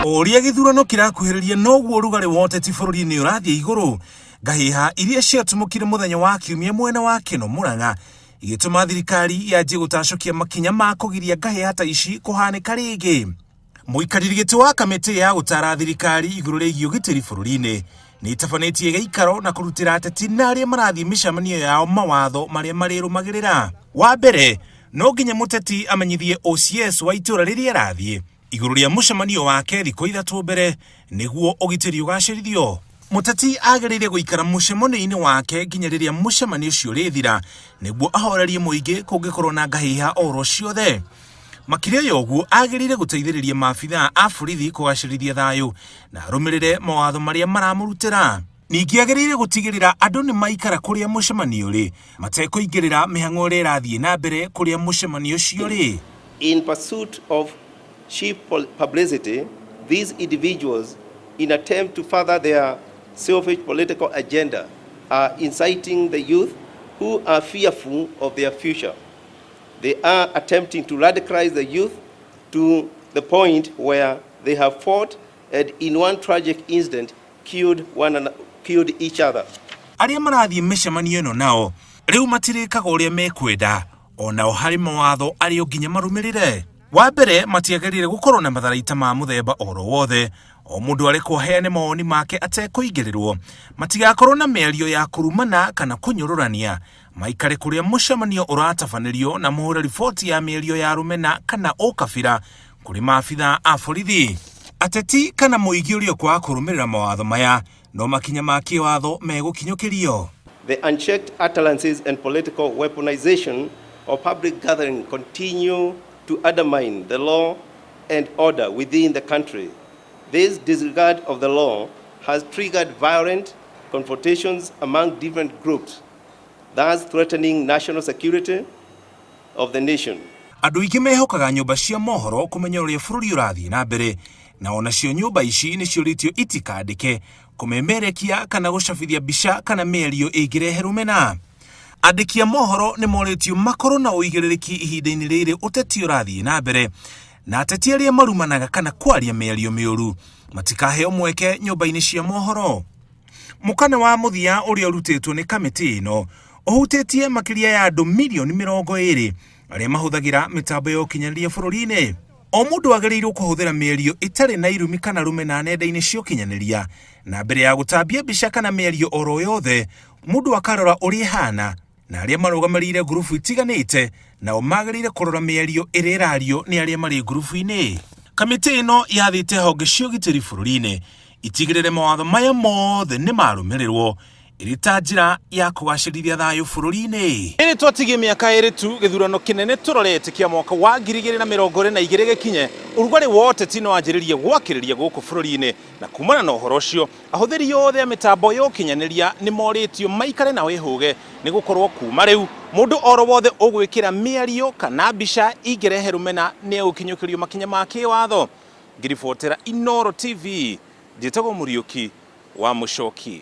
Oria githurano kirakuhiriria noguo rugari woteti bururi-ini urathie iguru. Ngahiha iria ciatumukire muthenya wa kiumia mwena wa Kino Murang'a igituma thirikari yanjie gutacokia makinya ma kugiria ngahiha ta ici kuhanika ringi. Muikariri giti wa kamiti ya gutara thirikari iguru rigiĩ ũgitĩri bururi-ini ni tafanĩtie gĩikaro na kurutira ateti na aria marathie micemanio yao mawatho maria marirumagirira. Wa mbere no nginya muteti amenyithie OCS wa itura riria arathie iguru ria mucemanio wake thikũ ithatũ mbere niguo ũgitĩri ũgacĩrithio. Muteti agĩrĩire gũikara mucemanio-inĩ wake nginya rĩrĩa mucemanio ũcio ũrĩthira niguo ahorerie mũingĩ kũngĩkorwo na ngahiha oro ciothe. Makĩria ya ũguo agĩrĩire gũteithĩrĩria maabitha a borithi kũgacĩrithia thayũ na arũmĩrĩre mawatho marĩa maramũrutĩra. Ningĩ agĩrĩire gũtigĩrĩra andũ nĩ maikara kũrĩa mucemanio ũrĩ matekũingĩrĩra mĩhang'o ĩrĩa ĩrathiĩ na mbere kũrĩa mucemanio ũcio ũrĩ. In pursuit of cheap publicity, these individuals, in attempt to further their selfish political agenda, are inciting the youth who are fearful of their future. They are attempting to radicalize the youth to the point where they have fought and in one tragic incident killed each other. Aria marathie micemanio ĩno nao rĩu matirĩkaga ũrĩa mekwenda onao harĩ mawatho arĩa nginya marũmĩrĩre. Wa mbere matiagĩrĩire gũkorwo na matharaita ma mũthemba oro wothe, o mũndũ arĩ kũheane mawoni make atekũingĩrĩrwo, matigakorwo na mĩario ya kũrumana kana kũnyũrũrania, maikare kũrĩa mucemanio ũratabanĩrio na mũhũre riboti ya mĩario ya rũmena kana ũkabira kũrĩ maabitha a borithi. Ateti kana mũingĩ ũrĩa kwaga kũrũmĩrĩra mawatho maya no makinya ma kĩwatho megũkinyũkĩrio. The unchecked utterances and political weaponization of public gathering continue to undermine the law and order within the country. This disregard of the law has triggered violent confrontations among different groups, thus threatening national security of the nation. Andũ aingĩ mehokaga nyũmba cia mohoro kũmenya ũrĩa bũrũri ũrathiĩ na mbere, na onacio nyũmba ici nĩ ciũrĩtio itikandĩke kũmemerekia kana gũcabithia mbica kana mĩario ĩngĩrehe rũmena. Andĩki a mohoro nĩ morĩtio makorwo na ũigĩrĩrĩki ihinda-inĩ rĩrĩ ũteti ũrathiĩ na mbere, na ateti arĩa marumanaga kana kwaria mĩario mĩũru matikaheo mweke nyũmba-inĩ cia mohoro. Mũkana wa mũthia ũrĩa ũrutĩtwo nĩ kamĩtĩ ĩno ũhutĩtie makĩria ya andũ milioni 20 arĩa mahũthagĩra mĩtambo ya ũkinyanĩria bũrũri-inĩ. O mũndũ agĩrĩirwo kũhũthĩra mĩario ĩtarĩ na irumi kana rũmena nenda-inĩ cia ũkinyanĩria, na mbere ya gũtambia mbica kana mĩario oro yothe mũndũ akarora ũrĩa ĩhana, na arĩa marũgamĩrĩire ngurubu itiganĩte nao magĩrĩire kũrora mĩario ĩrĩa ĩrario nĩ arĩa marĩ ngurubu-inĩ. Kamĩtĩ ĩno yathĩte honge cia ũgitĩri bũrũri-inĩ itigĩrĩre mawatho maya mothe nĩ marũmĩrĩrwo ĩrĩ ta njĩra ya kũgacĩrithia thayũ bũrũri-inĩ. Nĩ twatigie mĩaka ĩrĩ tu gĩthurano kĩnene tũrorete kĩa mwaka wa 2022 gĩkinye, ũrugarĩ wa ũteti no wanjĩrĩrie gwakĩrĩria gũkũ bũrũri-inĩ, na kumana na ũhoro ũcio ahũthĩri yothe ya mĩtambo ya ũkinyanĩria nĩ morĩtio maikare na wĩhũge nĩ gũkorwo kuma rĩu mũndũ oro wothe ũgwĩkĩra mĩario kana mbica ingĩrehe rũmena nĩ egũkinyũkĩrio makinya ma kĩwatho. Ngĩribotera Inooro TV, njĩtagwo Mũriũki wa Mũchoki.